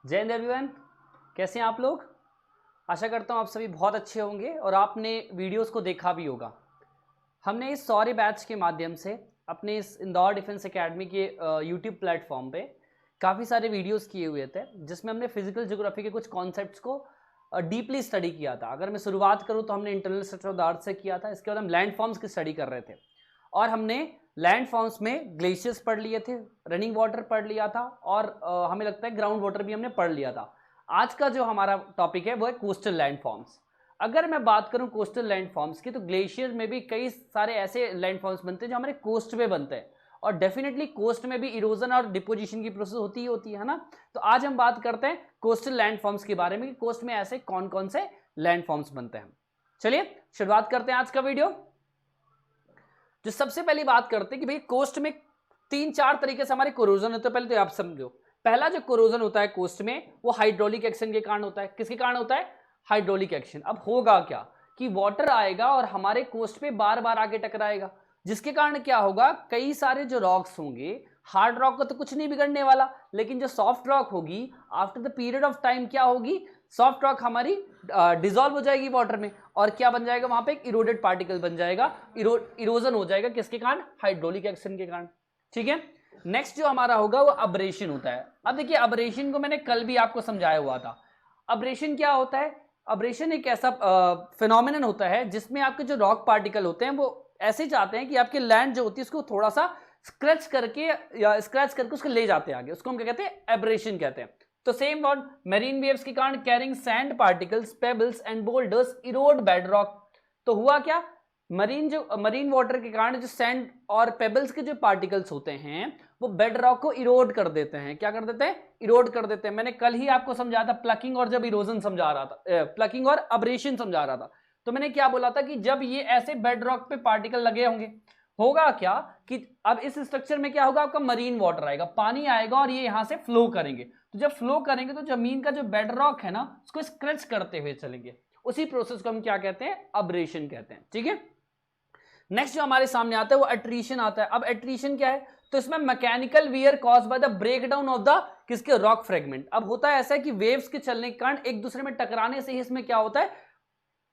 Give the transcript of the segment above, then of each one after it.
जय हिंद एवरीवन, कैसे हैं आप लोग। आशा करता हूँ आप सभी बहुत अच्छे होंगे और आपने वीडियोस को देखा भी होगा। हमने इस सौर्य बैच के माध्यम से अपने इस इंदौर डिफेंस एकेडमी के यूट्यूब प्लेटफॉर्म पे काफ़ी सारे वीडियोस किए हुए थे, जिसमें हमने फिजिकल ज्योग्राफी के कुछ कॉन्सेप्ट्स को डीपली स्टडी किया था। अगर मैं शुरुआत करूँ तो हमने internal structure of the earth से किया था। इसके बाद हम लैंड फॉर्म्स की स्टडी कर रहे थे और हमने लैंड फॉर्म्स में ग्लेशियर्स पढ़ लिए थे, रनिंग वाटर पढ़ लिया था और हमें लगता है ग्राउंड वाटर भी हमने पढ़ लिया था। आज का जो हमारा टॉपिक है वो है कोस्टल लैंड फॉर्म्स। अगर मैं बात करूं कोस्टल लैंड फॉर्म्स की, तो ग्लेशियर में भी कई सारे ऐसे लैंड फॉर्म्स बनते हैं जो हमारे कोस्ट पे बनते हैं और डेफिनेटली कोस्ट में भी इरोजन और डिपोजिशन की प्रोसेस होती है ना। तो आज हम बात करते हैं कोस्टल लैंड फॉर्म्स के बारे में कि कोस्ट में ऐसे कौन कौन से लैंड फॉर्म्स बनते हैं। चलिए शुरुआत करते हैं आज का वीडियो। जो सबसे पहली बात करते हैं कि भाई कोस्ट में 3-4 तरीके से हमारे कोरोजन होते हैं। पहले तो आप समझो, पहला जो कोरोजन होता है कोस्ट में वो हाइड्रोलिक एक्शन के कारण होता है। किसके कारण होता है? Hydraulic action. अब होगा क्या कि वाटर आएगा और हमारे कोस्ट पे बार बार आके टकराएगा, जिसके कारण क्या होगा, कई सारे जो रॉक्स होंगे, हार्ड रॉक का तो कुछ नहीं बिगड़ने वाला, लेकिन जो सॉफ्ट रॉक होगी after the period of time क्या होगी, सॉफ्ट रॉक हमारी डिसॉल्व हो जाएगी वाटर में और क्या बन जाएगा, वहां पे एक इरोडेड पार्टिकल बन जाएगा, इरोजन हो जाएगा। किसके कारण? हाइड्रोलिक एक्शन के कारण। ठीक है। नेक्स्ट जो हमारा होगा वो अब्रेशन होता है। अब देखिए, अब्रेशन को मैंने कल भी आपको समझाया हुआ था। अब्रेशन क्या होता है? अब्रेशन एक ऐसा फिनोमिनन होता है जिसमें आपके जो रॉक पार्टिकल होते हैं वो ऐसे चाहते हैं कि आपके लैंड जो होती है उसको थोड़ा सा स्क्रैच करके या स्क्रैच करके उसको ले जाते हैं आगे, उसको हम क्या कहते हैं? एब्रेशन कहते हैं। तो सेम वर्ड, मेरीन वेव्स के कारण carrying sand particles, pebbles and boulders erode bedrock. तो हुआ क्या, मरीन वाटर के कारण जो सैंड और पेबल्स के जो पार्टिकल्स होते हैं वो बेड रॉक को इरोड कर देते हैं। क्या कर देते हैं? इरोड कर देते हैं। मैंने कल ही आपको समझाया था प्लकिंग और जब इरोजन समझा रहा था, प्लकिंग और अब्रेशन समझा रहा था। तो मैंने क्या बोला था कि जब ये ऐसे बेड रॉक पे पार्टिकल लगे होंगे, होगा क्या कि अब इस स्ट्रक्चर में क्या होगा, आपका मरीन वाटर आएगा, पानी आएगा और ये यहां से फ्लो करेंगे। तो जब फ्लो करेंगे तो जमीन का जो बेड रॉक है ना उसको स्क्रैच करते हुए चलेंगे। उसी प्रोसेस को हम क्या कहते हैं? अब्रेशन कहते हैं। ठीक है। नेक्स्ट जो हमारे सामने आता है वो एट्रीशन आता है। अब एट्रीशन क्या है? तो इसमें mechanical wear cause by the breakdown of the किसके? Rock fragment. अब होता है ऐसा है कि वेव्स के चलने के कारण एक दूसरे में टकराने से ही इसमें क्या होता है,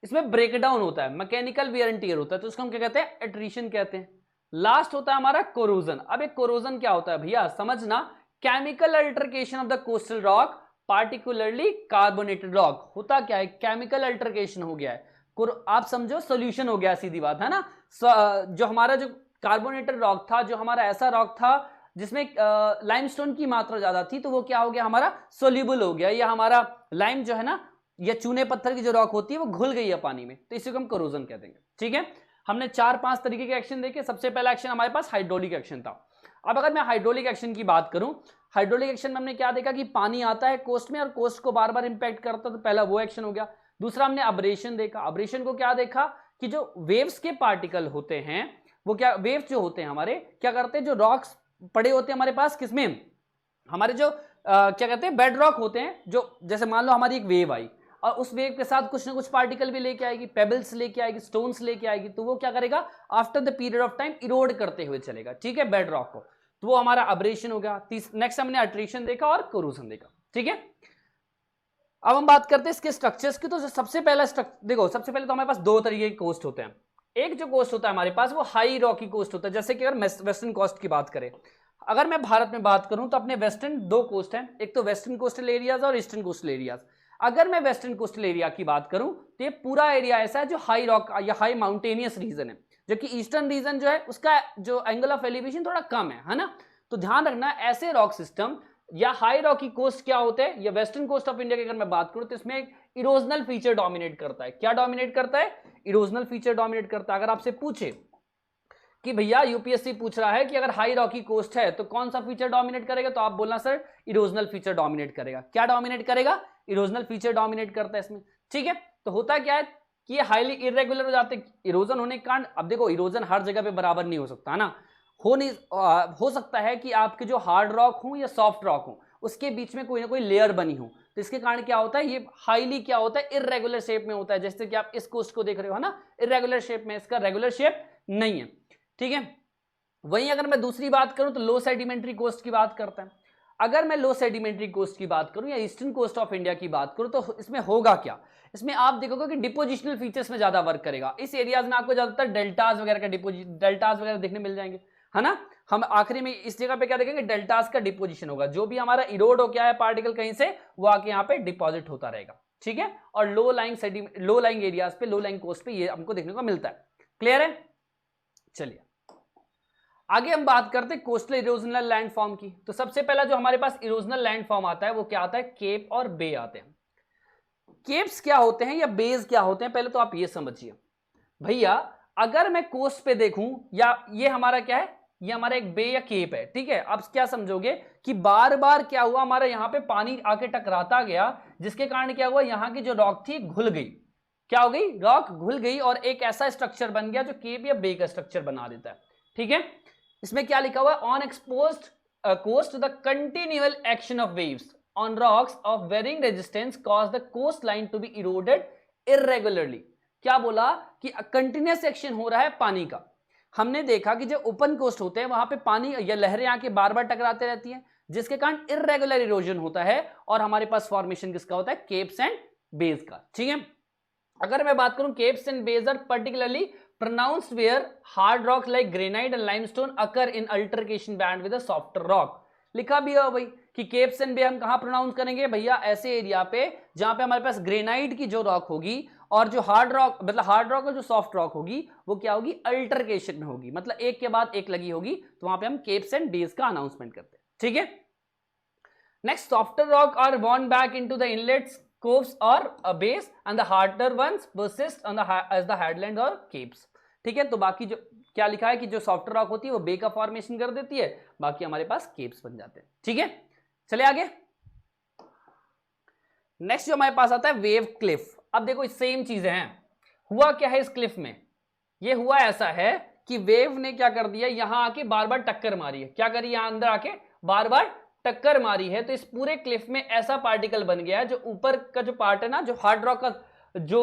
इसमें ब्रेकडाउन होता है, मैकेनिकल वियर एंड टियर होता है। तो उसको हम क्या कहते हैं? एट्रीशन कहते हैं। लास्ट होता है हमारा कोरोजन। अब एक कोरोजन क्या होता है भैया, समझना, chemical altercation of the coastal rock, particularly carbonated rock. होता क्या है? केमिकल अल्टरकेशन हो गया है, आप समझो सोल्यूशन हो गया, सीधी बात है ना। जो हमारा जो कार्बोनेटेड रॉक था, जो हमारा ऐसा रॉक था जिसमें लाइमस्टोन की मात्रा ज्यादा थी, तो वो क्या हो गया, हमारा सोल्यूबल हो गया, या हमारा लाइम जो है ना, या चूने पत्थर की जो रॉक होती है वो घुल गई है पानी में, तो इसी को हम कोरोजन कहते हैं। ठीक है। हमने 4-5 तरीके के एक्शन देखे। सबसे पहला एक्शन हमारे पास हाइड्रोलिक एक्शन था। अब अगर मैं हाइड्रोलिक एक्शन की बात करूं, हाइड्रोलिक एक्शन में हमने क्या देखा कि पानी आता है कोस्ट में और कोस्ट को बार बार इंपैक्ट करता है, तो पहला वो एक्शन हो गया। दूसरा हमने अब्रेशन देखा। अब्रेशन को क्या देखा कि जो वेव्स के पार्टिकल होते हैं वो क्या, वेव्स जो होते हैं हमारे क्या करते हैं, जो रॉक्स पड़े होते हैं हमारे पास, किसमें, हमारे जो क्या कहते हैं, बेड रॉक होते हैं, जो जैसे मान लो हमारी एक वेव आई और उस वेव के साथ कुछ ना कुछ पार्टिकल भी लेके आएगी, पेबल्स लेके आएगी, स्टोन्स लेके आएगी, तो वो क्या करेगा, after the period of time Erode करते हुए चलेगा। ठीक है, बेड रॉक को। तो वो हमारा अब्रेशन हो गया। नेक्स्ट हमने अट्रीशन देखा और कोरोजन देखा। ठीक है। अब हम बात करते हैं इसके स्ट्रक्चर्स की। तो सबसे पहला देखो, सबसे पहले तो हमारे पास 2 तरीके के कोस्ट होते हैं। एक जो कोस्ट होता है हमारे पास वो हाई रॉकी कोस्ट होता है। जैसे कि अगर वेस्टर्न कोस्ट की बात करें, अगर मैं भारत में बात करूं तो अपने वेस्टर्न 2 कोस्ट हैं, एक तो वेस्टर्न कोस्टल एरियाज और ईस्टर्न कोस्टल एरियाज। अगर मैं वेस्टर्न कोस्टल एरिया की बात करूं तो ये पूरा एरिया ऐसा है जो हाई रॉक या हाई माउंटेनियस रीजन है, जबकि ईस्टर्न रीजन जो है उसका जो एंगल ऑफ एलिवेशन थोड़ा कम है ना। तो ध्यान रखना, ऐसे रॉक सिस्टम या हाई रॉकी कोस्ट क्या होते हैं, या वेस्टर्न कोस्ट ऑफ इंडिया की अगर मैं बात करूं तो इसमें एक इरोजनल फीचर डोमिनेट करता है। क्या डोमिनेट करता है? इरोजनल फीचर डोमिनेट करता है। अगर आपसे पूछे कि भैया यूपीएससी पूछ रहा है कि अगर हाई रॉकी कोस्ट है तो कौन सा फीचर डोमिनेट करेगा, तो आप बोलना सर इरोजनल फीचर डोमिनेट करेगा। क्या डोमिनेट करेगा? इरोजनल फीचर डोमिनेट करता है इसमें। ठीक है। तो होता क्या है कि ये हाईली इरेगुलर हो जाते हैं इरोजन होने के कारण। अब देखो, इरोजन हर जगह पे बराबर नहीं हो सकता ना, हो सकता है कि आपके जो हार्ड रॉक हो या सॉफ्ट रॉक हो उसके बीच में कोई ना कोई लेयर बनी हो, तो इसके कारण क्या होता है, ये हाईली क्या होता है, इरेगुलर शेप में होता है। जैसे कि आप इस कोस्ट को देख रहे हो ना, इरेगुलर शेप में, इसका रेगुलर शेप नहीं है। ठीक है। वहीं अगर मैं दूसरी बात करूं तो लो सेडिमेंट्री कोस्ट की बात करते हैं। अगर मैं लो सेडिमेंट्री कोस्ट की बात करूं या ईस्टर्न कोस्ट ऑफ इंडिया की बात करूं तो इसमें होगा क्या, इसमें आप देखोगे कि डिपोजिशनल फीचर्स में ज्यादा वर्क करेगा। इस एरियाज में आपको ज्यादातर डेल्टास वगैरह का डेल्टास वगैरह देखने मिल जाएंगे, है ना। हम आखिरी में इस जगह पे क्या देखेंगे, डेल्टास का डिपोजिशन होगा, जो भी हमारा इरोड हो क्या है पार्टिकल कहीं से, वो आके यहाँ पे डिपॉजिट होता रहेगा, ठीक है। और लो लाइंग एरियाज पे, लो लाइंग कोस्ट पे ये हमको देखने को मिलता है। क्लियर है। चलिए आगे हम बात करते हैं कोस्टल इरोजनल लैंडफॉर्म की। तो सबसे पहला जो हमारे पास इरोजनल लैंडफॉर्म आता है वो क्या आता है, केप और बे आते हैं। केप्स क्या होते हैं या बेज क्या होते हैं, पहले तो आप ये समझिए भैया। अगर मैं कोस्ट पे देखूं, या ये हमारा क्या है, ये हमारा एक बे या केप है, ठीक है। आप क्या समझोगे कि बार बार क्या हुआ, हमारा यहां पे पानी आके टकराता गया, जिसके कारण क्या हुआ, यहां की जो रॉक थी घुल गई। क्या हो गई, रॉक घुल गई और एक ऐसा स्ट्रक्चर बन गया जो केप या बे का स्ट्रक्चर बना देता है, ठीक है। इसमें क्या लिखा हुआ है, on exposed coast the continual action of waves on rocks of varying resistance cause the coast line to be eroded irregularly. क्या बोला कि कंटिन्यूअस एक्शन हो रहा है पानी का। हमने देखा कि जो ओपन कोस्ट होते हैं वहां पे पानी या लहरें आके बार बार टकराते रहती हैं, जिसके कारण इरेगुलर इरोजन होता है और हमारे पास फॉर्मेशन किसका होता है, केप्स एंड बेज का, ठीक है। अगर मैं बात करूं, capes and bays are particularly pronounced where hard rock like granite and limestone occur in altercation band with a softer rock। लिखा भी है भाई कि केप्स एंड बे हम कहां प्रोनाउंस करेंगे भैया, ऐसे एरिया पे जहां पे हमारे पास ग्रेनाइट की जो रॉक होगी और जो हार्ड रॉक, मतलब हार्ड रॉक और जो सॉफ्ट रॉक होगी वो क्या होगी, अल्टरकेशन में होगी, मतलब एक के बाद एक लगी होगी, तो वहां पे हम केप्स एंड बेज का अनाउंसमेंट करते हैं, ठीक है। Next, softer rock are worn back into the inlets, coves or a base and the harder ones persist on the as the headland or capes, ठीक है। तो बाकी जो क्या लिखा है कि जो सॉफ्ट रॉक होती है वो बे का फॉर्मेशन कर देती है, बाकी हमारे पास केप्स बन जाते हैं, ठीक है। चलिए आगे, नेक्स्ट जो हमारे पास आता है वेव क्लिफ। अब देखो सेम चीजें हैं, हुआ क्या है इस क्लिफ में, ये हुआ ऐसा है कि वेव ने क्या कर दिया, यहां आके बार बार टक्कर मारी है, क्या करी, यहां अंदर आके बार बार टक्कर मारी है, तो इस पूरे क्लिफ में ऐसा पार्टिकल बन गया है, जो ऊपर का जो पार्ट है ना, जो हार्ड रॉक का जो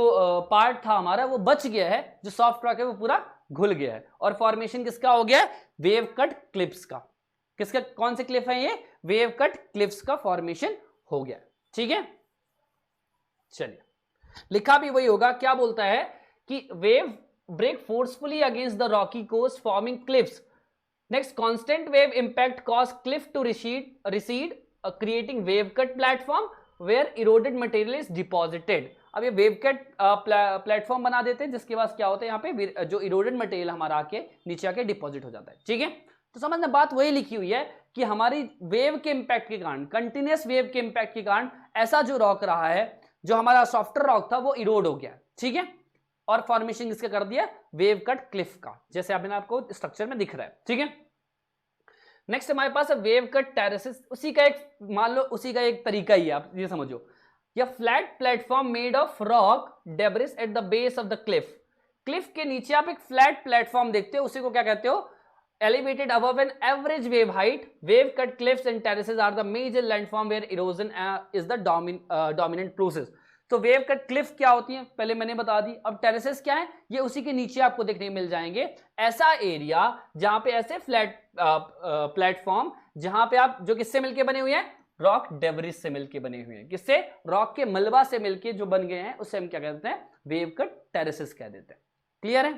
पार्ट था हमारा वो बच गया है, जो सॉफ्ट रॉक है वो पूरा घुल गया है, और फॉर्मेशन किसका हो गया है, वेव कट क्लिफ्स का। किसका, कौन से क्लिफ है ये, वेव कट क्लिफ्स का फॉर्मेशन हो गया, ठीक है। चलिए लिखा भी वही होगा, क्या बोलता है कि wave break forcefully against the rocky coast forming cliffs. Next, constant wave impact cause cliff to recede, creating wave cut platform where eroded material is deposited। अब ये वेव कट प्लेटफॉर्म बना देते हैं, जिसके बाद क्या होता है, यहाँ पे जो इरोडेड मटेरियल हमारा आके नीचे आके डिपॉजिट हो जाता है, ठीक है। तो समझना, बात वही लिखी हुई है कि हमारी वेव के इंपैक्ट के कारण, कंटिन्यूअस वेव के इंपैक्ट के कारण ऐसा जो रॉक रहा है, जो हमारा सॉफ्टर रॉक था वो इरोड हो गया, ठीक है, और फॉर्मेशन किसका कर दिया, वेव कट क्लिफ का, जैसे आपको स्ट्रक्चर में दिख रहा है, ठीक है। नेक्स्ट हमारे पास है वेव कट टेरेसेस। उसी का एक, मान लो उसी का एक तरीका ही है, आप ये समझो, या flat platform made of rock debris at the base of the Cliff. Cliff के नीचे आप एक फ्लैट प्लेटफॉर्म देखते हो, उसी को क्या कहते हो, elevated above an average wave height. Wave cut cliffs and terraces are the major landform where erosion is the dominant process. तो वेव कट क्लिफ क्या होती है पहले मैंने बता दी, अब टेरेसेस क्या है, ये उसी के नीचे आपको देखने मिल जाएंगे। ऐसा एरिया जहां पे ऐसे फ्लैट प्लेटफॉर्म, जहां पे आप, जो किससे मिलके बने हुए हैं, रॉक डेब्रिस से मिलके बने हुए हैं, किससे, रॉक के मलबा से मिलके जो बन गए हैं, उससे हम क्या कहते हैं, वेव कट टेरेसेस कह देते हैं। क्लियर है।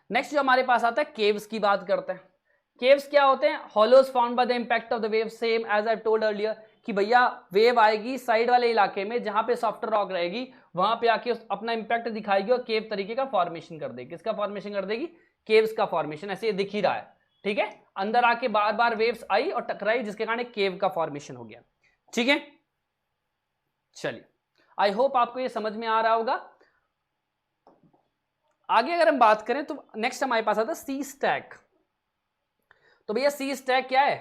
नेक्स्ट जो हमारे पास आता है, केव्स की बात करते हैं। केव्स क्या होते हैं, hollows found by the impact of the wave, same as I told earlier कि भैया वेव आएगी साइड वाले इलाके में, जहां पे सॉफ्टर रॉक रहेगी, वहां पे आके अपना इंपैक्ट दिखाएगी और केव तरीके का फॉर्मेशन कर देगी। किसका फॉर्मेशन कर देगी, केव्स का फॉर्मेशन। ऐसे ये दिख ही रहा है, ठीक है, अंदर आके बार बार वेव्स आई और टकराई, जिसके कारण केव का फॉर्मेशन हो गया, ठीक है। चलिए, आई होप आपको ये समझ में आ रहा होगा। आगे अगर हम बात करें तो नेक्स्ट हमारे पास आता है सी स्टैक। तो भैया सी स्टैक क्या है,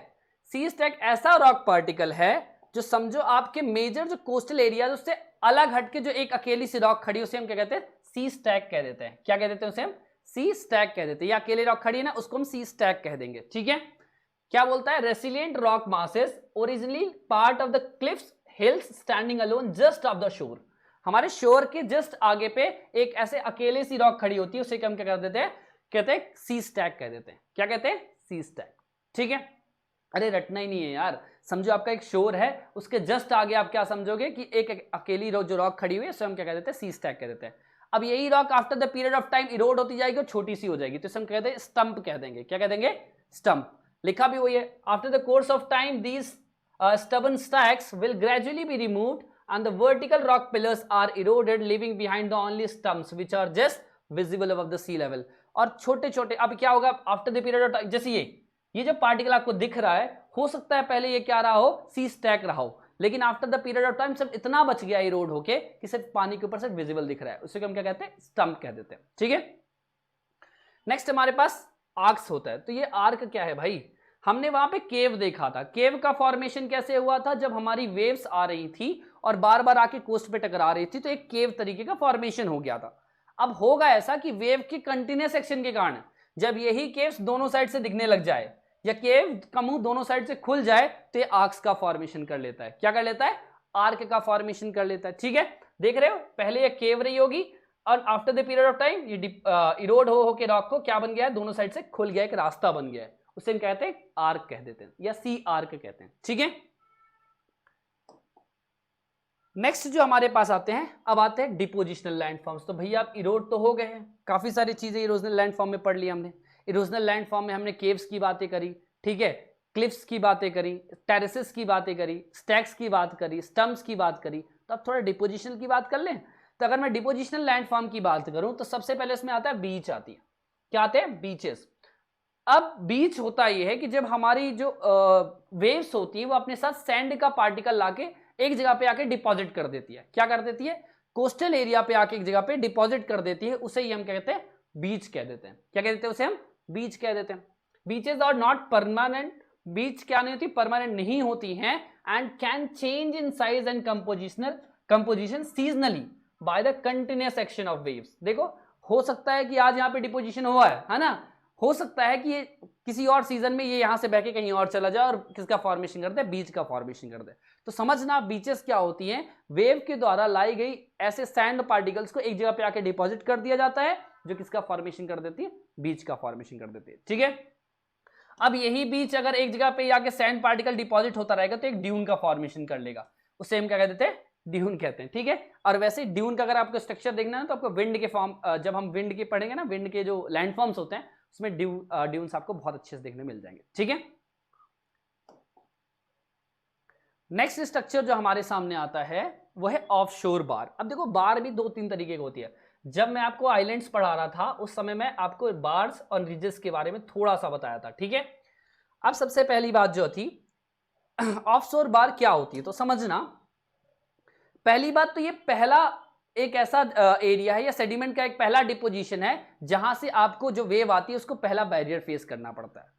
सी स्टैक ऐसा रॉक पार्टिकल है जो समझो आपके मेजर जो कोस्टल एरिया उससे अलग हटके जो एक अकेली सी रॉक खड़ी, उसे हम क्या कहते हैं, सी स्टैक कह देते हैं। क्या कह देते हैं उसे हम, सी स्टैक कह देते हैं। या अकेले रॉक खड़ी है ना, उसको हम सी स्टैक कह देंगे, ठीक है। क्या बोलता है, resilient rock masses originally part of the cliffs hills standing alone just off the shore. हमारे शोर के जस्ट आगे पे एक ऐसे अकेले सी रॉक खड़ी होती है, उसे हम क्या कर देते हैं, कहते हैं सी स्टैक कह देते हैं। क्या कहते हैं, सी स्टैक, ठीक है। अरे रटना ही नहीं है यार, समझो आपका एक शोर है, उसके जस्ट आगे आप क्या समझोगे कि एक अकेली जो रॉक खड़ी हुई है, उसे हम क्या कह देते हैं, सी स्टैक कह देते हैं। अब यही rock after the period of time Erode होती जाएगी और छोटी सी हो जाएगी, तो इसे हम कहते हैं स्टंप कह देंगे। क्या कह देंगे? स्टंप। लिखा भी वही है, after the course of time these stubborn stacks will gradually be removed and the vertical rock pillars are eroded, leaving behind the only stumps which are just visible above the sea level। और छोटे छोटे अब क्या होगा after the period of time, जैसे ये जो particle आपको दिख रहा है, हो सकता है पहले ये क्या रहा हो, सी स्टैक रहा हो, लेकिन after the period of time सब इतना बच गया इरोड होके कि सिर्फ पानी के ऊपर से विजिबल दिख रहा है, उसे हम क्या कहते हैं, स्टंप कह देते हैं। ठीक है, नेक्स्ट हमारे पास आर्क्स होता है। तो ये आर्क क्या है भाई, हमने वहां पे केव देखा था। केव का फॉर्मेशन कैसे हुआ था, जब हमारी वेव्स आ रही थी और बार बार आके कोस्ट पे टकरा रही थी, तो एक केव तरीके का फॉर्मेशन हो गया था। अब होगा ऐसा कि वेव के कंटिन्यूअस एक्शन के कारण जब यही केव्स दोनों साइड से दिखने लग जाए या केव का मुंह दोनों साइड से खुल जाए, तो ये आर्क्स का फॉर्मेशन कर लेता है। क्या कर लेता है? आर्क का फॉर्मेशन कर लेता है। ठीक है, देख रहे हो, पहले ये केव रही होगी और after the period of time ये इरोड हो के रॉक को क्या बन गया है, दोनों साइड से खुल गया, एक रास्ता बन गया है, उसे हम कहते हैं आर्क कह देते हैं या सी आर्क कहते हैं। ठीक है, नेक्स्ट जो हमारे पास आते हैं, अब आते हैं डिपोजिशनल लैंडफॉर्म्स। तो भैया आप इरोड तो हो गए हैं, काफी सारी चीजें इरोजनल लैंडफॉर्म में पढ़ ली हमने। इरोजनल लैंडफॉर्म में हमने केव्स की बातें करी, ठीक है, क्लिफ्स की बातें करी, टेरेसेस की बातें करी, स्टैक्स की बात करी, स्टम्प्स की बात करी। तो अब थोड़ा डिपोजिशनल की बात कर लें। तो अगर मैं डिपोजिशनल लैंडफॉर्म की बात करूं तो सबसे पहले इसमें आता है बीच आती है। क्या आते हैं? बीचेस। अब बीच होता यह है कि जब हमारी जो वेव्स होती है वो अपने साथ सैंड का पार्टिकल लाके एक जगह पे आके डिपॉजिट कर देती है। क्या कर देती है? कोस्टल एरिया पे आके एक जगह पे डिपॉजिट कर देती है, उसे ही हम कहते हैं बीच कह देते हैं। क्या कह देते हैं? उसे हम बीच कह देते हैं। बीचेस आर नॉट परमानेंट, बीच क्या नहीं होती, परमानेंट नहीं होती हैं, and can change in size and composition seasonally by the continuous action of waves. देखो, हो सकता है कि आज यहाँ पे डिपोजिशन हुआ है ना, हो सकता है कि ये किसी और सीजन में ये यहां से बह के कहीं और चला जाए और किसका फॉर्मेशन कर दे, बीच का फॉर्मेशन कर दे। तो समझना बीचेस क्या होती हैं, वेव के द्वारा लाई गई ऐसे सैंड पार्टिकल्स को एक जगह पे आके डिपॉजिट कर दिया जाता है, जो किसका फॉर्मेशन कर देती है, बीच का फॉर्मेशन कर देती है। ठीक है, अब यही बीच अगर एक जगह पे आके सैंड पार्टिकल डिपॉजिट होता रहेगा तो एक ड्यून का फॉर्मेशन कर लेगा, उसे हम क्या कह देते हैं, ड्यून कहते हैं। ठीक है, और वैसे ड्यून का अगर आपको स्ट्रक्चर देखना है तो आपको विंड के फॉर्म, जब हम विंड के पढ़ेंगे ना, विंड के जो लैंडफॉर्म्स होते हैं उसमें ड्यून्स आपको बहुत अच्छे से देखने मिल जाएंगे। ठीक है, नेक्स्ट स्ट्रक्चर जो हमारे सामने आता है वो है ऑफशोर बार। अब देखो, बार भी दो तीन तरीके की होती है। जब मैं आपको आइलैंड्स पढ़ा रहा था उस समय मैं आपको बार्स और रिजेस के बारे में थोड़ा सा बताया था। ठीक है, अब सबसे पहली बात जो थी, ऑफशोर बार क्या होती है, तो समझना। पहली बात तो ये पहला एक ऐसा एरिया है या सेडिमेंट का एक पहला डिपोजिशन है जहां से आपको जो वेव आती है उसको पहला बैरियर फेस करना पड़ता है।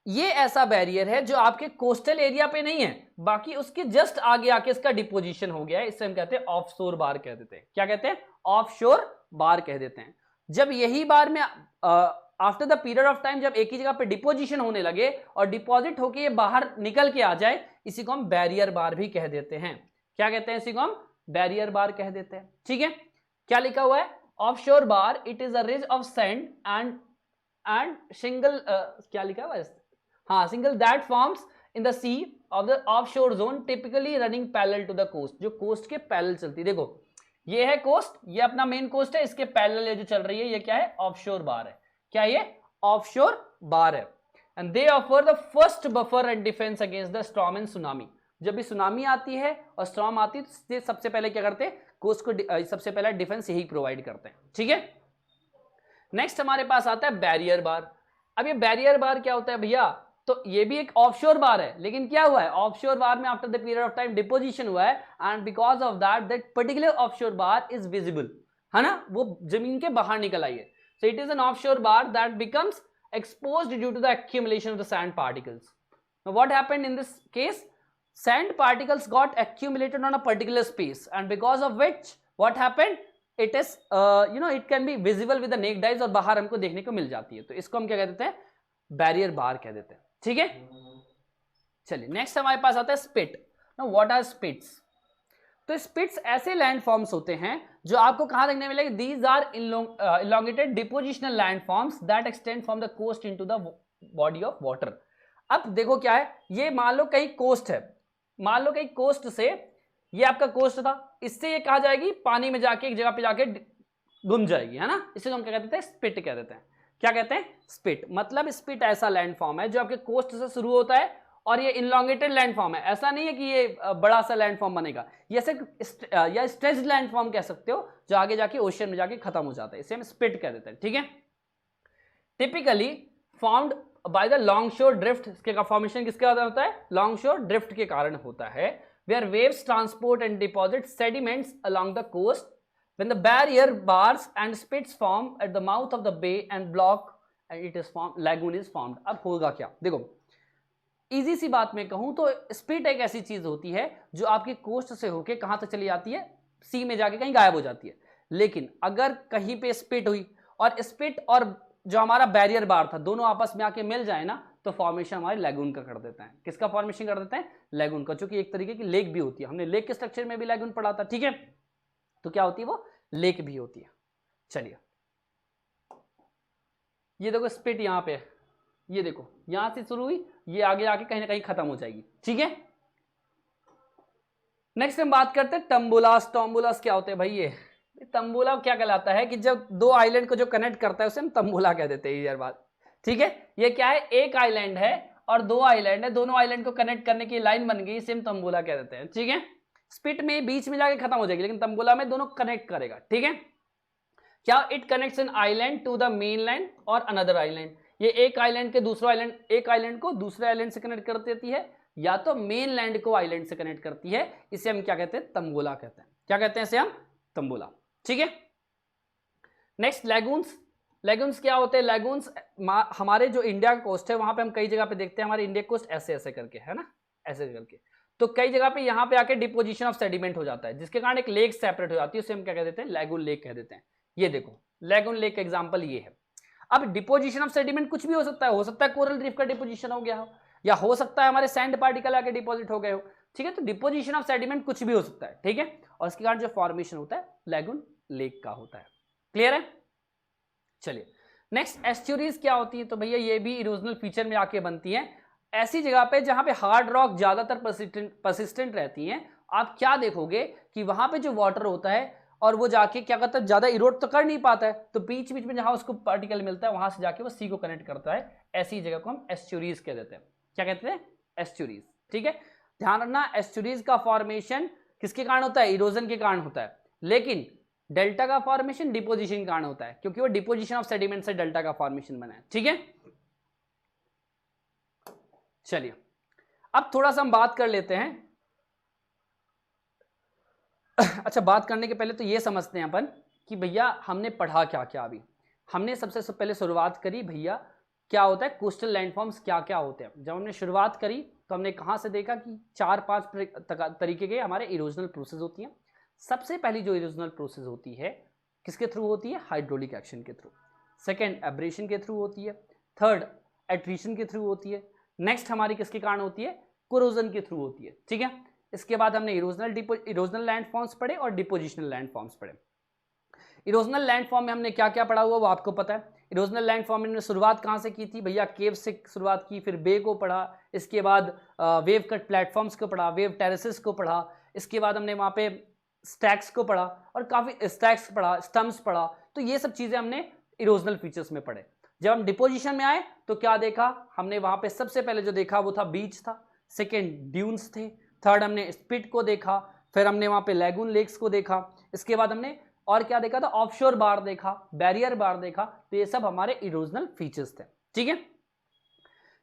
ये ऐसा बैरियर है जो आपके कोस्टल एरिया पे नहीं है, बाकी उसके जस्ट आगे आके इसका डिपोजिशन हो गया है, इससे हम कहते हैं ऑफशोर बार कह देते हैं। क्या कहते हैं? ऑफशोर बार कह देते हैं। जब यही बार में after the period of time जब एक ही जगह पे डिपोजिशन होने लगे और डिपॉजिट होके ये बाहर निकल के आ जाए, इसी को हम बैरियर बार भी कह देते हैं। क्या कहते हैं? इसी को हम बैरियर बार कह देते हैं। ठीक है, क्या लिखा हुआ है? Offshore bar, it is a ridge of sand and shingle, क्या लिखा हुआ है? हाँ, shingle that forms in the sea of the offshore zone, typically running parallel to the coast, जो कोस्ट के पैरेलल चलती है। देखो, ये है कोस्ट, ये अपना मेन कोस्ट है, इसके पैरेलल ये जो चल रही है ये क्या है? ऑफशोर बार है। क्या ये? ऑफशोर बार है। And they offer the first buffer and defence against the storm and tsunami. जब भी सुनामी आती है और स्टॉर्म आती है तो सबसे पहले क्या करते हैं? कोस्ट को सबसे पहला डिफेंस यही प्रोवाइड करते हैं। ठीक है, नेक्स्ट हमारे पास आता है बैरियर बार। अब ये बैरियर बार क्या होता है भैया? तो ये भी एक ऑफशोर बार है, लेकिन क्या हुआ है? ऑफशोर बार में after the period of time deposition हुआ है, and because of that particular offshore bar is visible, है ना, वो जमीन के बाहर निकल आई है। So it is an offshore bar that becomes exposed due to the accumulation of the sand particles. Now what happened in this case? Sand particles got accumulated on a particular space, and because of which what happened? It is it can be visible with the naked eyes, और बाहर हमको देखने को मिल जाती है। तो इसको हम क्या कहते हैं? बैरियर बार कह देते हैं। ठीक है, चलिए नेक्स्ट हमारे पास आता है spit. Now what are spits? तो स्पिट्स ऐसे लैंडफॉर्म्स होते हैं जो आपको कहां देखने मिलेंगे? These are elongated depositional landforms that extend from the coast into the body of water। अब देखो क्या है, ये मान लो कहीं कोस्ट है, मान लो कहीं कोस्ट से, ये आपका कोस्ट था, इससे ये कहा जाएगी पानी में जाके एक जगह पे जाके घुम जाएगी, है ना, इसे हम क्या कहते हैं, स्पिट कह देते हैं। क्या कहते हैं, स्पिट। मतलब स्पिट ऐसा लैंडफॉर्म है जो आपके कोस्ट से शुरू होता है और ये इनलॉन्गेटेड लैंडफॉर्म है। ऐसा नहीं है कि ये बड़ा सा लैंडफॉर्म बनेगा, ये ऐसे या स्ट्रेच्ड लैंडफॉर्म कह सकते हो, जो आगे जाके ओशियन में जाके खत्म हो जाता है, इसे हम स्पिट कह देते हैं, ठीक है। Typically formed by the long शोर ड्रिफ्ट, इसके फॉर्मेशन किसके कारण होता है, लॉन्ग शोर ड्रिफ्ट के कारण होता है। Where waves transport and deposit sediments along the coast, when the barrier bars and spits form at the mouth of the bay and block and it is formed, lagoon is formed। अब होगा क्या, देखो easy सी बात में कहूं तो spit एक ऐसी चीज होती है जो आपकी कोस्ट से होके कहां तक चली जाती है, सी में जाके कहीं गायब हो जाती है। लेकिन अगर कहीं पे स्पिट हुई और स्पिट और जो हमारा बैरियर बार था दोनों आपस में आके मिल जाए ना, तो फॉर्मेशन हमारे लैगून का कर देते हैं। किसका फॉर्मेशन कर देते हैं, लैगून का, जो कि एक तरीके की लेक भी होती है। हमने लेक के स्ट्रक्चर में भी लैगून पढ़ा था, ठीक है। तो क्या होती है, वो लेक भी होती है। चलिए ये देखो स्पिट यहां पे है, ये देखो यहां से शुरू हुई, ये आगे आके कहीं ना कहीं खत्म हो जाएगी, ठीक है। नेक्स्ट हम बात करते हैं टम्बुलास। टम्बुलास क्या होते हैं भाई, ये तंबुला क्या कहलाता है कि जब दो आइलैंड को जो कनेक्ट करता है उसे हम तंबुला कह देते हैं, यार बात, ठीक है। ये क्या है, एक आइलैंड है और दो आइलैंड है, दोनों आइलैंड को कनेक्ट करने की लाइन बन गई, इसे हम तंबुला कह देते हैं, ठीक है। स्पिट में बीच में जाके खत्म हो जाएगी, लेकिन तंबुला में दोनों कनेक्ट करेगा, ठीक है। क्या, it connects an island to the mainland or another island. ये एक आइलैंड के दूसरा आइलैंड, एक आइलैंड को दूसरे आइलैंड से कनेक्ट कर देती है, या तो मेनलैंड को आइलैंड से कनेक्ट करती है, इसे हम क्या कहते हैं, तंबुला कहते हैं। क्या कहते हैं इसे हम, तंबुला, ठीक है। नेक्स्ट लैगून्स। लैगून्स क्या होते हैं, लैगून्स हमारे जो इंडिया का कोस्ट है वहां पे हम कई जगह पे देखते हैं, हमारे इंडिया कोस्ट ऐसे ऐसे करके, है ना, ऐसे करके। तो कई जगह पे यहाँ पे आके डिपोजिशन ऑफ सेडिमेंट हो जाता है, जिसके कारण एक लेक सेपरेट हो जाती है, उसे हम क्या कह देते हैं, लैगून लेक कह देते हैं। ये देखो लैगून लेक का एग्जांपल ये है। अब डिपोजिशन ऑफ सेडिमेंट कुछ भी हो सकता है कोरल रीफ का डिपोजिशन हो गया हो, या हो सकता है हमारे सैंड पार्टिकल आके डिपॉजिट हो गए हो, ठीक है। तो डिपोजिशन ऑफ सेडिमेंट कुछ भी हो सकता है, ठीक है, और इसके कारण जो फॉर्मेशन होता है लैगून लेक का होता है। क्लियर है। चलिए नेक्स्ट एस्चुरीज क्या होती है, तो भैया ये भी इरोजनल फीचर में आके बनती है। ऐसी जगह पे जहां पे हार्ड रॉक ज्यादातर परसिस्टेंट रहती हैं, आप क्या देखोगे कि वहां पे जो वाटर होता है और वो जाके क्या करता है, ज्यादा इरोड तो कर नहीं पाता है, तो बीच बीच में जहां उसको पार्टिकल मिलता है वहां से जाके वो सी को कनेक्ट करता है। ऐसी जगह को हम एस्चुरीज कह देते हैं। क्या कहते हैं, एस्चुरीज, ठीक है। ध्यान रखना, एस्चुरीज का फॉर्मेशन किसके कारण होता है, इरोजन के कारण होता है, लेकिन डेल्टा का फॉर्मेशन डिपोजिशन के कारण होता है, क्योंकि वो डिपोजिशन ऑफ सेडिमेंट से डेल्टा का फॉर्मेशन बना है, ठीक है। चलिए अब थोड़ा सा हम बात कर लेते हैं। अच्छा, बात करने के पहले तो ये समझते हैं अपन कि भैया हमने पढ़ा क्या क्या। अभी हमने सबसे पहले शुरुआत करी भैया क्या होता है, कोस्टल लैंडफॉर्म्स क्या क्या होते हैं। जब हमने शुरुआत करी तो हमने कहां से देखा कि 4-5 तरीके के हमारे इरोजनल प्रोसेस होती हैं। सबसे पहली जो इरोजनल प्रोसेस होती है किसके थ्रू होती है, हाइड्रोलिक एक्शन के थ्रू। सेकेंड एब्रेशन के थ्रू होती है। थर्ड एट्रीशन के थ्रू होती है। नेक्स्ट हमारी किसके कारण होती है, कोरोजन के थ्रू होती है, ठीक है। इसके बाद हमने इरोजनल लैंडफॉर्म्स पढ़े और डिपोजिशनल लैंडफॉर्म्स पढ़े। इरोजनल लैंडफॉर्म में हमने क्या क्या पढ़ा हुआ वो आपको पता है। इरोजनल लैंडफॉर्म में शुरुआत कहाँ से की थी भैया, केव से शुरुआत की, फिर बे को पढ़ा, इसके बाद वेव कट प्लेटफॉर्म्स को पढ़ा, वेव टेरेसेस को पढ़ा, इसके बाद हमने वहाँ पे स्टैक्स को पढ़ा और काफ़ी स्टैक्स पढ़ा, स्टम्प्स पढ़ा। तो ये सब चीज़ें हमने इरोजनल फीचर्स में पढ़े। जब हम डिपोजिशन में आए तो क्या देखा हमने, वहाँ पे सबसे पहले जो देखा वो था बीच था, सेकेंड ड्यून्स थे, थर्ड हमने स्पिट को देखा, फिर हमने वहाँ पे लैगून लेक्स को देखा, इसके बाद हमने और क्या देखा था, ऑफशोर बार देखा, बैरियर बार देखा। तो ये सब हमारे इरोजनल फीचर्स थे, ठीक है।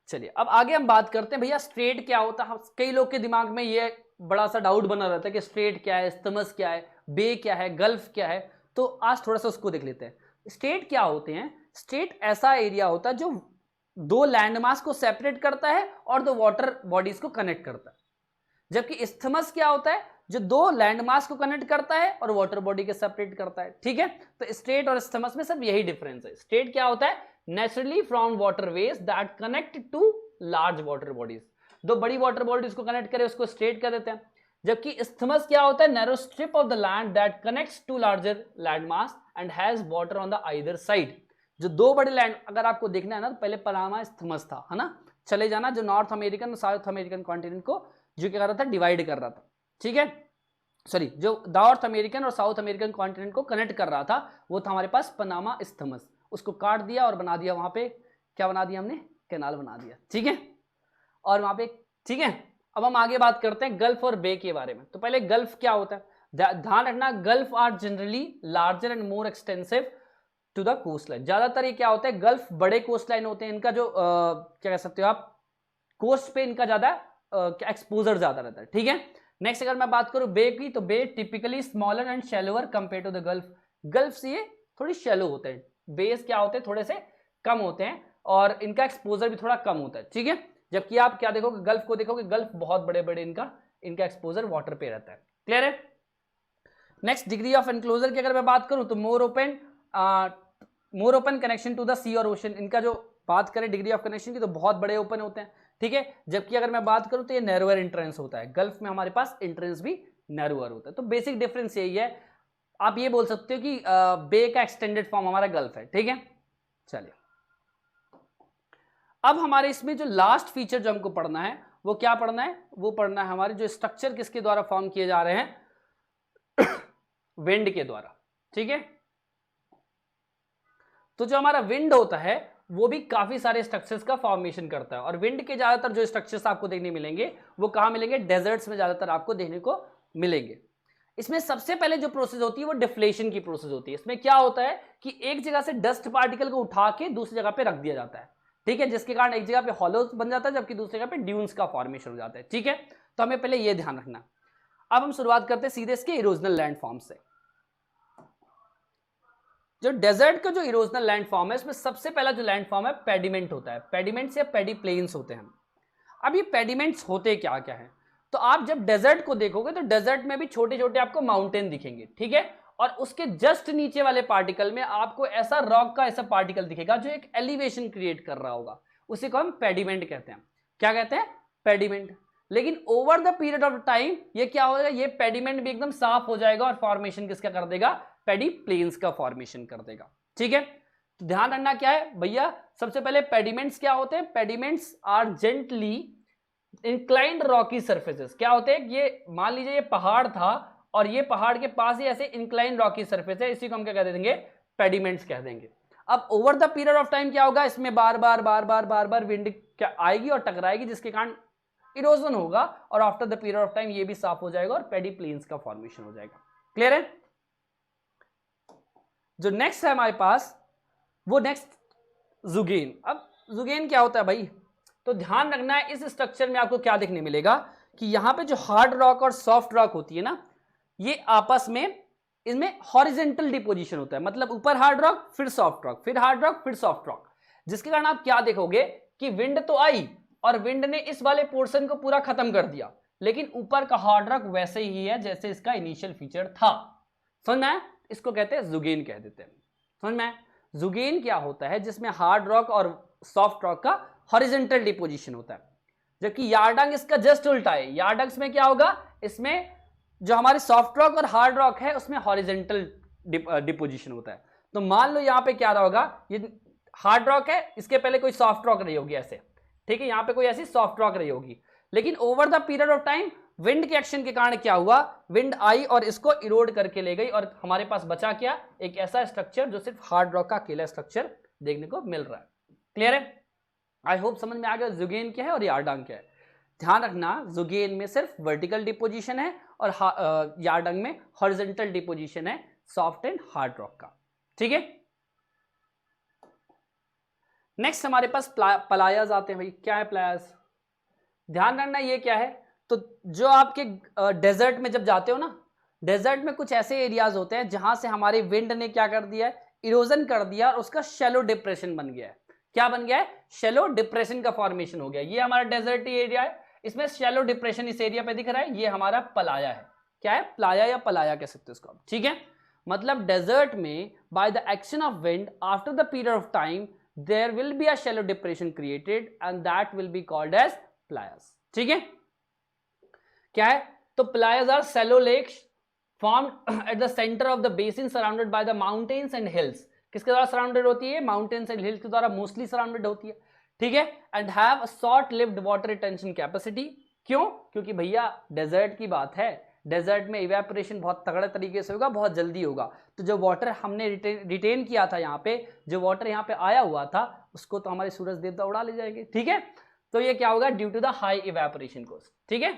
चलिए अब आगे हम बात करते हैं भैया स्ट्रेट क्या होता है। कई लोग के दिमाग में ये बड़ा सा डाउट बना रहता है कि स्ट्रेट क्या है, इस्थमस क्या है, बे क्या है, गल्फ क्या है। तो आज थोड़ा सा उसको देख लेते हैं। स्ट्रेट क्या होते हैं, स्ट्रेट ऐसा एरिया होता है जो दो लैंडमास को सेपरेट करता है और दो वाटर बॉडीज को कनेक्ट करता है। जबकि इस्थमस क्या होता है, जो दो लैंडमास को कनेक्ट करता है और वाटर बॉडी के सेपरेट करता है, ठीक है। तो स्ट्रेट और इस्थमस में सब यही डिफरेंस है। स्ट्रेट क्या होता है, naturally formed waterways that connect two large water bodies, दो बड़ी वाटर बॉडीज को कनेक्ट करे उसको स्ट्रेट कह देते हैं। जबकि इस्थमस क्या होता है, narrow strip of the land that connects two larger landmass and has water on the either side. जो दो बड़े लैंड, अगर आपको देखना है ना तो पहले पनामा इस्थमस था, है ना, चले जाना जो नॉर्थ अमेरिकन और साउथ अमेरिकन कॉन्टिनेंट को जो क्या कर रहा था, डिवाइड कर रहा था, ठीक है, सॉरी, जो नॉर्थ अमेरिकन और साउथ अमेरिकन कॉन्टिनेंट को कनेक्ट कर रहा था वो था हमारे पास पनामा इस्थमस। उसको काट दिया और बना दिया वहां पे, क्या बना दिया हमने, कैनाल बना दिया, ठीक है, और वहां पे, ठीक है। अब हम आगे बात करते हैं गल्फ और बे के बारे में। तो पहले गल्फ क्या होता है, ध्यान रखना, gulf are generally larger and more extensive to the coast line. ज्यादातर ये क्या होता है, गल्फ बड़े कोस्ट लाइन होते हैं, इनका जो क्या कह सकते हो आप, कोस्ट पे इनका ज्यादा एक्सपोजर ज्यादा रहता है, ठीक है। नेक्स्ट अगर मैं बात करूं बे की, तो bay typically smaller and shallower compare to the gulf. Gulf से ये थोड़ी शैलो होते हैं, बेस क्या होते हैं, थोड़े से कम होते हैं और इनका एक्सपोजर भी थोड़ा कम होता है, ठीक है। जबकि आप क्या देखोगे, गल्फ को देखोगे, गल्फ बहुत बड़े बड़े इनका एक्सपोजर वाटर पे रहता है, क्लियर है। नेक्स्ट डिग्री ऑफ एनक्लोजर की अगर मैं बात करूं तो more open connection to the sea और ओशन। इनका जो बात करें डिग्री ऑफ कनेक्शन की तो बहुत बड़े ओपन होते हैं, ठीक है। जबकि अगर मैं बात करूं तो ये नैरोअर एंट्रेंस होता है, गल्फ में हमारे पास एंट्रेंस भी नैरोअर होता है। तो बेसिक डिफरेंस यही है, आप ये बोल सकते हो कि बे का एक्सटेंडेड फॉर्म हमारा गल्फ है, ठीक है। चलिए अब हमारे इसमें जो लास्ट फीचर जो हमको पढ़ना है वो क्या पढ़ना है, वो पढ़ना है हमारे जो स्ट्रक्चर किसके द्वारा फॉर्म किए जा रहे हैं, विंड के द्वारा, ठीक है। तो जो हमारा विंड होता है वो भी काफी सारे स्ट्रक्चर्स का फॉर्मेशन करता है और विंड के ज्यादातर जो स्ट्रक्चर्स आपको देखने मिलेंगे वो कहां मिलेंगे, डेजर्ट्स में ज्यादातर आपको देखने को मिलेंगे। इसमें सबसे पहले जो प्रोसेस होती है वो डिफ्लेशन की प्रोसेस होती है। इसमें क्या होता है कि एक जगह से डस्ट पार्टिकल को उठा के दूसरी जगह पे रख दिया जाता है, ठीक है, जिसके कारण एक जगह पे हॉलोज बन जाता है जबकि दूसरी जगह पे ड्यून्स का फॉर्मेशन हो जाता है, ठीक है। तो हमें पहले ये ध्यान रखना। अब हम शुरुआत करते हैं सीधे इसके इरोजनल लैंडफॉर्म से। जो डेजर्ट का जो इरोजनल लैंडफॉर्म है उसमें सबसे पहला जो लैंडफॉर्म है पेडिमेंट होता है। पेडिमेंट्स या पेडी प्लेन्स होते हैं। अब ये पेडिमेंट्स होते क्या क्या है, तो आप जब डेजर्ट को देखोगे तो डेजर्ट में भी छोटे छोटे आपको माउंटेन दिखेंगे, ठीक है, और उसके जस्ट नीचे वाले पार्टिकल में आपको ऐसा रॉक का ऐसा पार्टिकल दिखेगा जो एक एलिवेशन क्रिएट कर रहा होगा, उसी को हम पेडिमेंट कहते हैं। क्या कहते हैं, पेडिमेंट। लेकिन over the period of time ये क्या होगा, ये पेडिमेंट भी एकदम साफ हो जाएगा और फॉर्मेशन किसका कर देगा, पेडी प्लेन्स का फॉर्मेशन कर देगा, ठीक है। तो ध्यान रखना क्या है भैया, सबसे पहले पेडिमेंट्स क्या होते हैं, pediments are gently inclined rocky surfaces. क्या होते हैं, ये मान लीजिए ये पहाड़ था और ये पहाड़ के पास ही ऐसे इंक्लाइंड रॉकी सरफेस है, इसी को हम क्या कह देंगे, पेडिमेंट्स कह देंगे। अब over the period of time क्या होगा, इसमें बार बार विंड क्या आएगी और टकराएगी जिसके कारण इरोजन होगा और after the period of time ये भी साफ हो जाएगा और पेडी प्लेन्स का फॉर्मेशन हो जाएगा, क्लियर है। जो नेक्स्ट है हमारे पास वो नेक्स्ट जुगेन। अब जुगेन क्या होता है भाई, तो ध्यान रखना है इस स्ट्रक्चर में आपको क्या देखने मिलेगा कि यहां पे जो हार्ड रॉक और सॉफ्ट रॉक होती है ना, ये आपस में इनमें हॉरिजेंटल डिपोजिशन होता है, मतलब ऊपर हार्ड रॉक फिर सॉफ्ट रॉक फिर हार्ड रॉक फिर सॉफ्ट रॉक, जिसके कारण आप क्या देखोगे कि विंड तो आई और विंड ने इस वाले पोर्शन को पूरा खत्म कर दिया, लेकिन ऊपर का हार्ड रॉक वैसे ही है जैसे इसका इनिशियल फीचर था। समझ में, इसको कहते हैं जुगेन कह देते हैं। समझ में, जुगेन क्या होता है, जिसमें हार्ड रॉक और सॉफ्ट रॉक का हॉरिजॉन्टल डिपोजिशन होता है, जबकि यार्डंग इसका जस्ट उल्टा है। यार्डंग्स में क्या होगा, इसमें जो हमारे सॉफ्ट रॉक और हार्ड रॉक है उसमें हॉरिजॉन्टल डिपोजिशन होता है। तो मान लो यहां पे क्या रहा होगा, ये हार्ड रॉक है, इसके पहले कोई सॉफ्ट रॉक रही होगी ऐसे, ठीक है, यहां पे कोई ऐसी सॉफ्ट रॉक रही होगी, लेकिन over the period of time wind के एक्शन के कारण क्या हुआ, विंड आई और इसको इरोड करके ले गई और हमारे पास बचा क्या, एक ऐसा स्ट्रक्चर जो सिर्फ हार्ड रॉक का अकेला स्ट्रक्चर देखने को मिल रहा है, क्लियर है। आई होप समझ में आ गया जुगेन क्या है और यार्डंग क्या है। ध्यान रखना जुगेन में सिर्फ वर्टिकल डिपोजिशन है और यार्डंग में हॉरिजॉन्टल डिपोजिशन है सॉफ्ट एंड हार्ड रॉक का, ठीक है। नेक्स्ट हमारे पास प्लायाज आते हैं भाई। क्या है प्लायाज, ध्यान रखना ये क्या है, तो जो आपके डेजर्ट में जब जाते हो ना, डेजर्ट में कुछ ऐसे एरियाज होते हैं जहां से हमारे विंड ने क्या कर दिया है, इरोजन कर दिया और उसका शैलो डिप्रेशन बन गया है। क्या बन गया है, शैलो डिप्रेशन का फॉर्मेशन हो गया। ये हमारा डेजर्ट एरिया है, इसमें शैलो डिप्रेशन इस एरिया पे दिख रहा है, ये हमारा प्लाया है। क्या है, प्लाया या पलाया कह सकते हो इसको, ठीक है। मतलब डेजर्ट में by the action of wind after the period of time there will be a shallow depression created and that will be called as playas, ठीक है। क्या है, तो playas are shallow lakes formed at the center of the basin surrounded by the mountains and hills। किसके द्वारा surrounded होती है, mountains and hills के द्वारा मोस्टली सराउंडेड होती है, ठीक है, and have short lived water retention capacity. क्यों? क्योंकि भैया डेजर्ट की बात है, डेजर्ट में इवेपोरेशन बहुत तगड़े तरीके से होगा, बहुत जल्दी होगा। तो जो वाटर हमने रिटेन किया था यहाँ पे, जो वाटर यहाँ पे आया हुआ था, उसको तो हमारे सूरज देवता उड़ा ले जाएंगे। ठीक है, तो ये क्या होगा? Due to the high evaporation cost. ठीक है,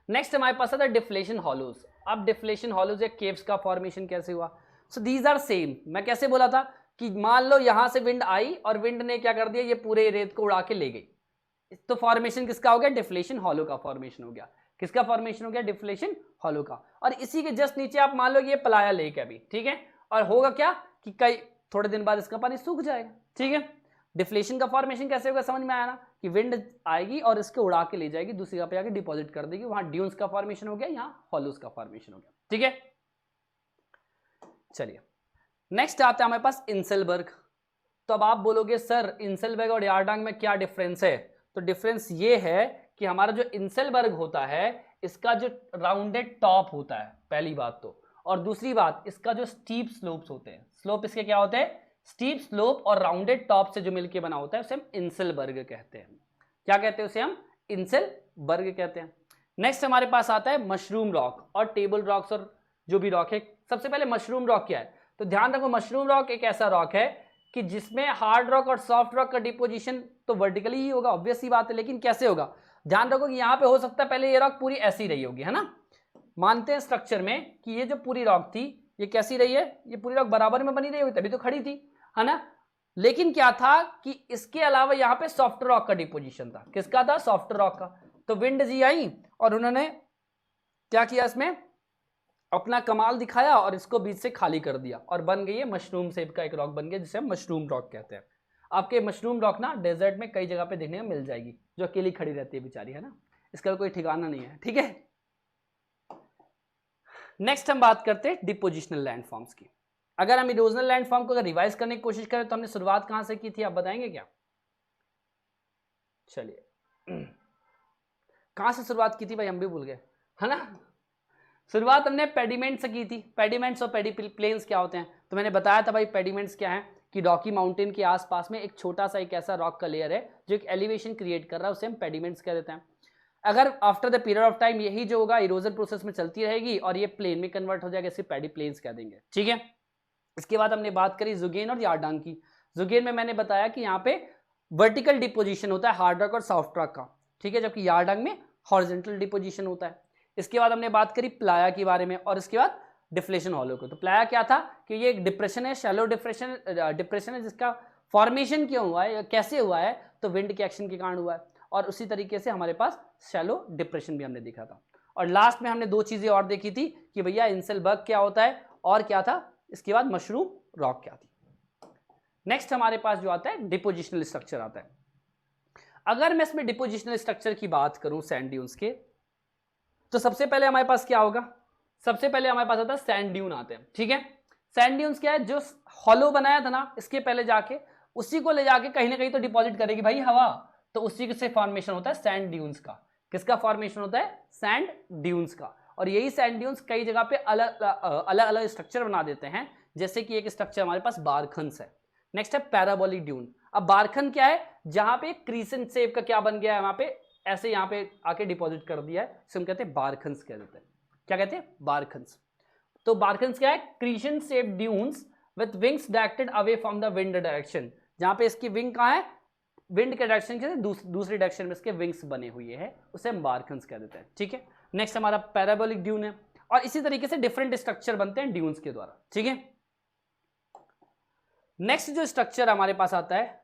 नेक्स्ट हमारे पास आता है डिफ्लेशन हॉलोज। अब डिफ्लेशन हॉलोज या केव्स का फॉर्मेशन कैसे हुआ? So these are same. मैं कैसे बोला था कि मान लो यहां से विंड आई और विंड ने क्या कर दिया, ये पूरे रेत को उड़ा के ले गई, तो फॉर्मेशन किसका हो गया? डिफ्लेशन हॉलो का फॉर्मेशन हो गया। किसका फॉर्मेशन हो गया? डिफ्लेशन हॉलो का। और इसी के जस्ट नीचे आप मान लो ये पलाया लेक है अभी, ठीक है, और होगा क्या कि कई थोड़े दिन बाद इसका पानी सूख जाएगा। ठीक है, डिफ्लेशन का फॉर्मेशन कैसे होगा? समझ में आया ना, कि विंड आएगी और इसको उड़ा के ले जाएगी, दूसरी जगह पे आके डिपॉजिट कर देगी, वहां ड्यून्स का फॉर्मेशन हो गया, यहाँ हॉलोज का फॉर्मेशन हो गया। ठीक है, चलिए नेक्स्ट आता है हमारे पास इंसेलबर्ग। तो अब आप बोलोगे सर इंसेलबर्ग और यारडांग में क्या डिफरेंस है? तो डिफरेंस ये है कि हमारा जो इंसेलबर्ग होता है इसका जो राउंडेड टॉप होता है, पहली बात तो, और दूसरी बात इसका जो स्टीप स्लोप्स होते हैं, स्लोप इसके क्या होते हैं? स्टीप स्लोप और राउंडेड टॉप से जो मिलके बना होता है उसे हम इंसेलबर्ग कहते हैं। क्या कहते हैं? उसे हम इंसेलबर्ग कहते हैं। नेक्स्ट हमारे पास आता है मशरूम रॉक और टेबल रॉक्स और जो भी रॉक है। सबसे पहले मशरूम रॉक क्या है? तो ध्यान रखो, मशरूम रॉक एक ऐसा रॉक है कि जिसमें हार्ड रॉक और सॉफ्ट रॉक का डिपोजिशन तो वर्टिकली ही होगा, ऑब्वियस सी बात है, लेकिन कैसे होगा? ध्यान रखो कि यहां पे हो सकता है पहले ये रॉक पूरी ऐसी रही होगी, है ना, मानते हैं स्ट्रक्चर में कि ये जो पूरी रॉक थी ये कैसी रही है, ये पूरी रॉक बराबर में बनी रही होगी तभी तो खड़ी थी, है ना। लेकिन क्या था कि इसके अलावा यहाँ पे सॉफ्ट रॉक का डिपोजिशन था। किसका था? सॉफ्ट रॉक का। तो विंड जी आई और उन्होंने क्या किया, इसमें अपना कमाल दिखाया और इसको बीच से खाली कर दिया और बन गई है मशरूम शेप का एक रॉक बन गया, जिसे हम मशरूम रॉक कहते हैं। आपके मशरूम रॉक ना डेजर्ट में कई जगह पे देखने को मिल जाएगी, जो अकेली खड़ी रहती है बेचारी, है ना, इसका कोई ठिकाना नहीं है। ठीक है, नेक्स्ट हम बात करते हैं डिपोजिशनल लैंडफॉर्म्स की। अगर हम इरोजनल लैंडफॉर्म को अगर रिवाइज करने की कोशिश करें तो हमने शुरुआत कहां से की थी, आप बताएंगे क्या? चलिए कहां से शुरुआत की थी भाई, हम भी भूल गए, है ना। शुरुआत हमने पेडिमेंट से की थी। पेडिमेंट्स और पेडी प्लेन्स क्या होते हैं? तो मैंने बताया था भाई पेडिमेंट्स क्या है कि रॉकी माउंटेन के आसपास में एक छोटा सा एक ऐसा रॉक का लेयर है जो एक एलिवेशन क्रिएट कर रहा है, उसे हम पेडिमेंट्स कह देते हैं। अगर after the period of time यही जो होगा इरोजन प्रोसेस में चलती रहेगी और ये प्लेन में कन्वर्ट हो जाएगा, इसे पेडी प्लेन्स कह देंगे। ठीक है, इसके बाद हमने बात करी जुगेन और यारडांग की। जुगेन में मैंने बताया कि यहाँ पे वर्टिकल डिपोजिशन होता है हार्ड रॉक और सॉफ्ट रॉक का, ठीक है, जबकि यारडांग में हॉरिजॉन्टल डिपोजिशन होता है। इसके बाद हमने बात करी प्लाया के बारे में और इसके बाद डिफ्लेशन हॉलो को। तो प्लाया क्या था कि ये एक डिप्रेशन है, शैलो डिप्रेशन है, जिसका फॉर्मेशन क्यों हुआ है, कैसे हुआ है, तो विंड के एक्शन के कारण हुआ है। और उसी तरीके से हमारे पास शैलो डिप्रेशन भी हमने देखा था। और लास्ट में हमने दो चीजें और देखी थी कि भैया इंसेलबर्ग क्या होता है और क्या था, इसके बाद मशरूम रॉक क्या थी। नेक्स्ट हमारे पास जो आता है डिपोजिशनल स्ट्रक्चर आता है। अगर मैं इसमें डिपोजिशनल स्ट्रक्चर की बात करूं सैंड ड्यून्स के, तो सबसे पहले हमारे पास क्या होगा? सबसे पहले हमारे पास आता है सैंड ड्यून आते हैं। ठीक है, सैंड ड्यून्स क्या है? जो हॉलो बनाया था ना, इसके पहले जाके उसी को ले जाके कहीं ना कहीं तो डिपॉजिट करेगी भाई हवा, तो उसी से फॉर्मेशन होता है सैंड ड्यून्स का। किसका फॉर्मेशन होता है? सैंड ड्यून्स का। और यही सैंड ड्यून्स कई जगह पे अलग अलग स्ट्रक्चर बना देते हैं, जैसे कि एक स्ट्रक्चर हमारे पास बारखंस है। नेक्स्ट है पैराबोलिक ड्यून। अब बारखन क्या है? जहां पे क्रीसेंट शेप का क्या बन गया है, वहां पे ऐसे यहाँ पे आके डिपॉजिट कर दिया है, इसे हम कहते हैं बारखंस कह देते हैं। क्या कहते हैं? बारखंस। तो बारखंस क्या है? Crescent shape dunes with wings directed away from the wind direction. जहां पे इसकी विंग कहाँ है? विंड के डायरेक्शन के दूसरी डायरेक्शन में इसके विंग्स बने हुए हैं, उसे हम बारखंस कह देते हैं। ठीक है, नेक्स्ट हमारा पैराबोलिक ड्यून है। और इसी तरीके से डिफरेंट स्ट्रक्चर बनते हैं ड्यून्स के द्वारा। ठीक है, नेक्स्ट जो स्ट्रक्चर हमारे पास आता है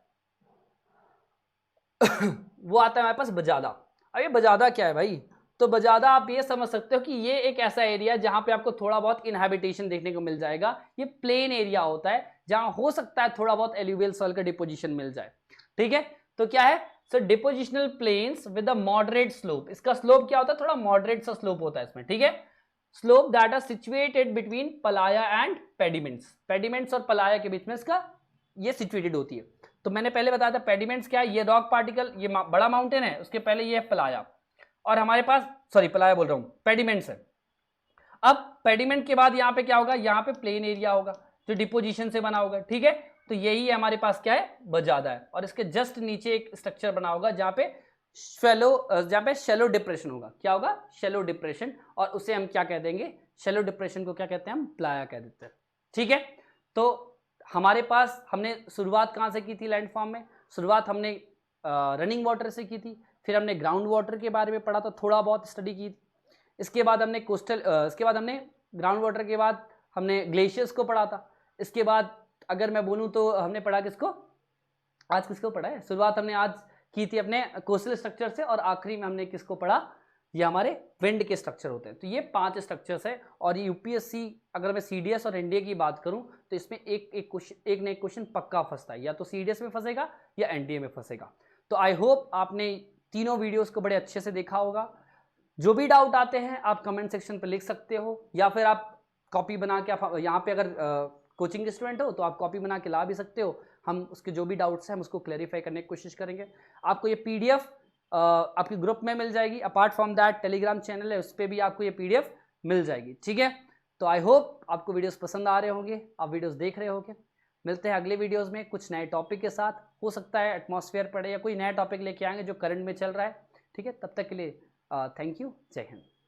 वो आता है हमारे पास बजादा। अब ये बजादा क्या है भाई? तो बजादा आप ये समझ सकते हो कि ये एक ऐसा एरिया है जहां पे आपको थोड़ा बहुत इनहैबिटेशन देखने को मिल जाएगा। ये प्लेन एरिया होता है जहां हो सकता है थोड़ा बहुत एल्यूवियल सॉइल का डिपोजिशन मिल जाए। ठीक है, तो क्या है? So depositional plains with a moderate slope. इसका स्लोप क्या होता है? थोड़ा मॉडरेट सा स्लोप होता है इसमें। ठीक है, slope that are situated between playa and pediments. Pediments और पलाया के बीच में इसका ये सिचुएटेड होती है। तो मैंने पहले बताया था पेडिमेंट्स क्या है? ये रॉक पार्टिकल, ये बड़ा माउंटेन है, उसके पहले ये है पलाया, और हमारे पास पलाया बोल रहा हूं, पेडिमेंट्स है। अब पेडिमेंट के बाद यहाँ पे क्या होगा? यहाँ पे प्लेन एरिया होगा जो डिपोजिशन से बना होगा। ठीक है, तो यही हमारे पास क्या है, बजादा है। और इसके जस्ट नीचे एक स्ट्रक्चर बना होगा जहाँ पे शैलो डिप्रेशन होगा। क्या होगा, शैलो डिप्रेशन, और उसे हम क्या कह देंगे, शैलो डिप्रेशन को क्या कहते हैं, हम प्लाया कह देते हैं। ठीक है, तो हमारे पास हमने शुरुआत कहाँ से की थी लैंड फॉर्म में, शुरुआत हमने रनिंग वाटर से की थी, फिर हमने ग्राउंड वाटर के बारे में पढ़ा था, थोड़ा बहुत स्टडी की थी। इसके बाद हमने कोस्टल इसके बाद हमने ग्राउंड वाटर के बाद हमने ग्लेशियर्स को पढ़ा था। इसके बाद अगर मैं बोलूँ तो हमने पढ़ा किसको, आज किसको पढ़ा है, शुरुआत हमने आज की थी अपने कोस्टल स्ट्रक्चर से, और आखिरी में हमने किसको पढ़ा, ये हमारे विंड के स्ट्रक्चर होते हैं। तो ये 5 स्ट्रक्चर्स है, और ये यूपीएससी, अगर मैं सीडीएस और एनडीए की बात करूं तो इसमें एक ना एक क्वेश्चन पक्का फंसता है, या तो सीडीएस में फंसेगा या एनडीए में फंसेगा। तो आई होप आपने तीनों वीडियोस को बड़े अच्छे से देखा होगा। जो भी डाउट आते हैं आप कमेंट सेक्शन पर लिख सकते हो, या फिर आप कॉपी बना के यहाँ पे अगर कोचिंग स्टूडेंट हो तो आप कॉपी बना के ला भी सकते हो। हम उसके जो भी डाउट्स हैं हम उसको क्लैरिफाई करने की कोशिश करेंगे। आपको ये पीडीएफ आपके ग्रुप में मिल जाएगी, apart from that Telegram channel है, उस पर भी आपको ये पीडीएफ मिल जाएगी। ठीक है, तो आई होप आपको वीडियोस पसंद आ रहे होंगे, आप वीडियोस देख रहे होंगे। मिलते हैं अगले वीडियोस में कुछ नए टॉपिक के साथ, हो सकता है एटमॉस्फेयर पढ़े या कोई नया टॉपिक लेके आएंगे जो करंट में चल रहा है। ठीक है, तब तक के लिए थैंक यू, जय हिंद।